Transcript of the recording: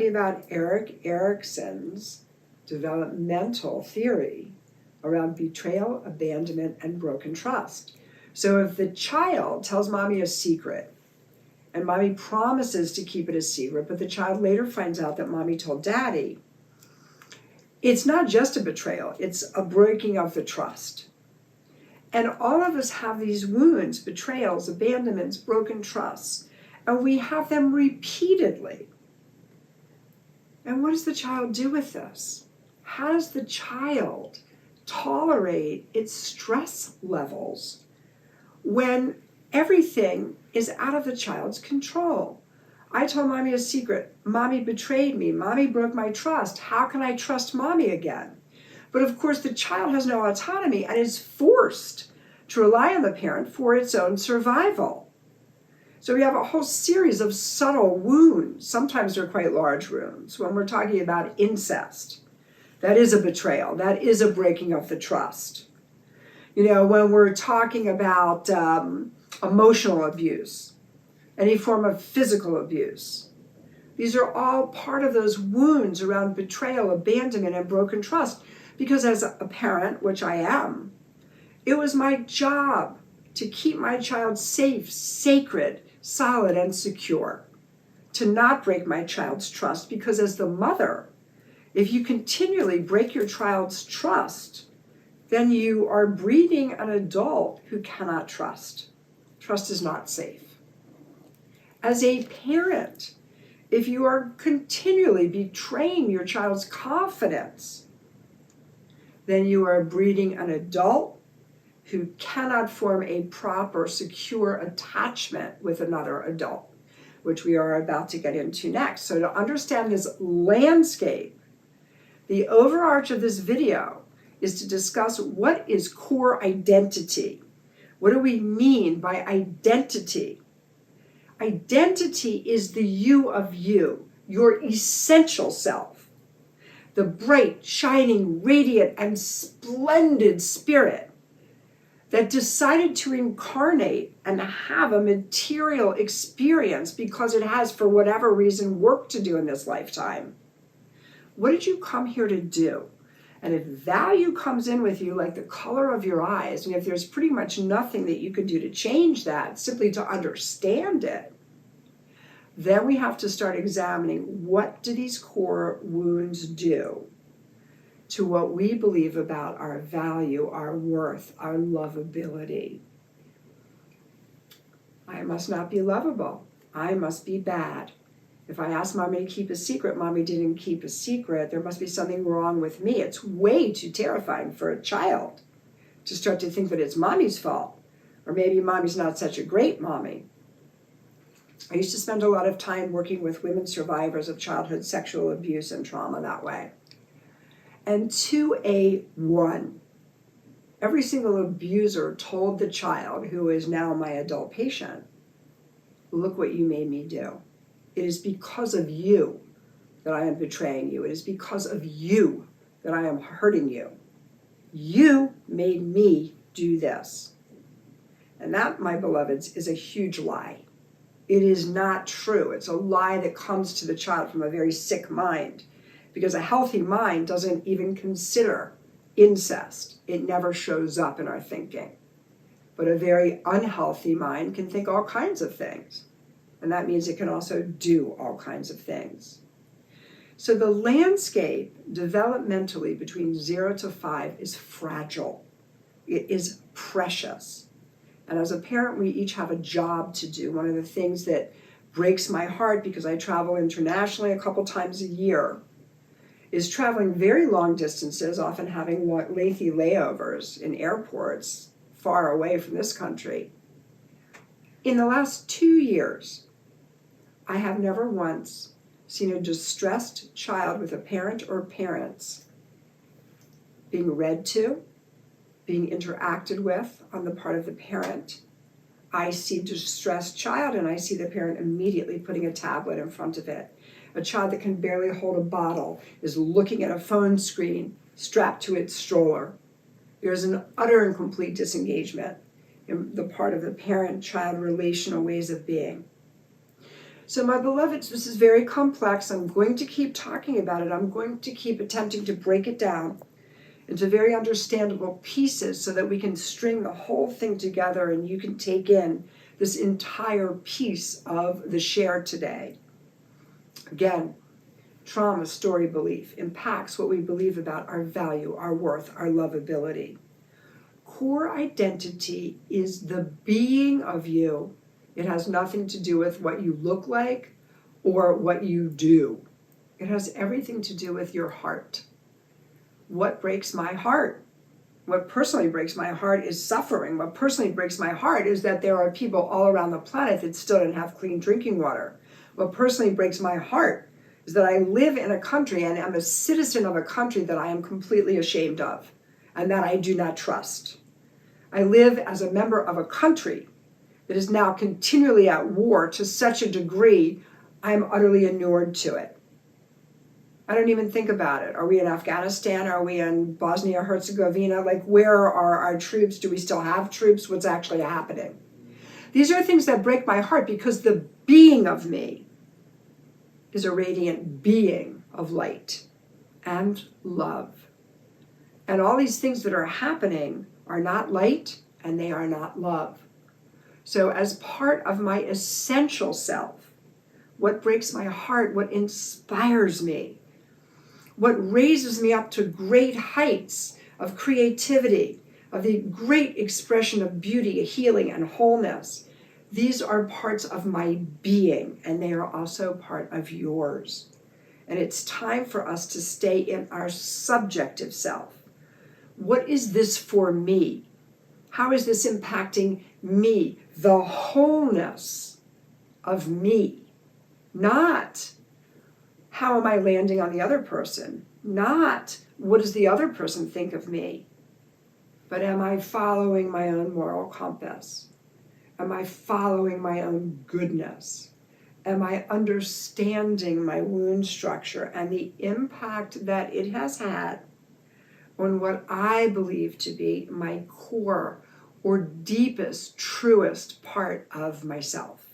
talking about Erik Erikson's developmental theory around betrayal, abandonment, and broken trust. So if the child tells mommy a secret, and mommy promises to keep it a secret, but the child later finds out that mommy told daddy, it's not just a betrayal, it's a breaking of the trust. And all of us have these wounds, betrayals, abandonments, broken trusts, and we have them repeatedly. And what does the child do with this? How does the child tolerate its stress levels when everything is out of the child's control? I told mommy a secret. Mommy betrayed me. Mommy broke my trust. How can I trust mommy again? But of course, the child has no autonomy and is forced to rely on the parent for its own survival. So we have a whole series of subtle wounds. Sometimes they're quite large wounds. When we're talking about incest, that is a betrayal. That is a breaking of the trust. You know, when we're talking about emotional abuse, any form of physical abuse, these are all part of those wounds around betrayal, abandonment, and broken trust. Because as a parent, which I am, it was my job to keep my child safe, sacred, solid, and secure, to not break my child's trust. Because as the mother, if you continually break your child's trust, then you are breeding an adult who cannot trust. Trust is not safe. As a parent, if you are continually betraying your child's confidence, then you are breeding an adult who cannot form a proper, secure attachment with another adult, which we are about to get into next. So to understand this landscape, the overarch of this video is to discuss what is core identity. What do we mean by identity? Identity is the you of you, your essential self, the bright, shining, radiant, and splendid spirit that decided to incarnate and have a material experience because it has, for whatever reason, work to do in this lifetime. What did you come here to do? And if value comes in with you like the color of your eyes, and if there's pretty much nothing that you could do to change that, simply to understand it, then we have to start examining what do these core wounds do to what we believe about our value, our worth, our lovability. I must not be lovable. I must be bad. If I ask mommy to keep a secret, mommy didn't keep a secret, there must be something wrong with me. It's way too terrifying for a child to start to think that it's mommy's fault, or maybe mommy's not such a great mommy. I used to spend a lot of time working with women survivors of childhood sexual abuse and trauma that way. And to a one, every single abuser told the child, who is now my adult patient, look what you made me do. It is because of you that I am betraying you. It is because of you that I am hurting you. You made me do this. And that, my beloveds, is a huge lie. It is not true. It's a lie that comes to the child from a very sick mind, because a healthy mind doesn't even consider incest. It never shows up in our thinking. But a very unhealthy mind can think all kinds of things. And that means it can also do all kinds of things. So the landscape developmentally between 0 to 5 is fragile. It is precious. And as a parent, we each have a job to do. One of the things that breaks my heart, because I travel internationally a couple times a year, is traveling very long distances, often having lengthy layovers in airports far away from this country. In the last 2 years, I have never once seen a distressed child with a parent or parents being read to, being interacted with on the part of the parent. I see a distressed child and I see the parent immediately putting a tablet in front of it. A child that can barely hold a bottle is looking at a phone screen strapped to its stroller. There's an utter and complete disengagement in the part of the parent-child relational ways of being. So my beloveds, this is very complex. I'm going to keep talking about it. I'm going to keep attempting to break it down into very understandable pieces so that we can string the whole thing together and you can take in this entire piece of the share today. Again, trauma, story, belief impacts what we believe about our value, our worth, our lovability. Core identity is the being of you. It has nothing to do with what you look like or what you do. It has everything to do with your heart. What breaks my heart? What personally breaks my heart is suffering. What personally breaks my heart is that there are people all around the planet that still don't have clean drinking water. What personally breaks my heart is that I live in a country and am a citizen of a country that I am completely ashamed of and that I do not trust. I live as a member of a country that is now continually at war to such a degree I'm utterly inured to it. I don't even think about it. Are we in Afghanistan? Are we in Bosnia-Herzegovina? Like, where are our troops? Do we still have troops? What's actually happening? These are things that break my heart because the being of me is a radiant being of light and love. And all these things that are happening are not light and they are not love. So as part of my essential self, what breaks my heart, what inspires me, what raises me up to great heights of creativity, of the great expression of beauty, healing, and wholeness, these are parts of my being, and they are also part of yours. And it's time for us to stay in our subjective self. What is this for me? How is this impacting me? The wholeness of me. Not how am I landing on the other person? Not what does the other person think of me? But am I following my own moral compass? Am I following my own goodness? Am I understanding my wound structure and the impact that it has had on what I believe to be my core or deepest, truest part of myself?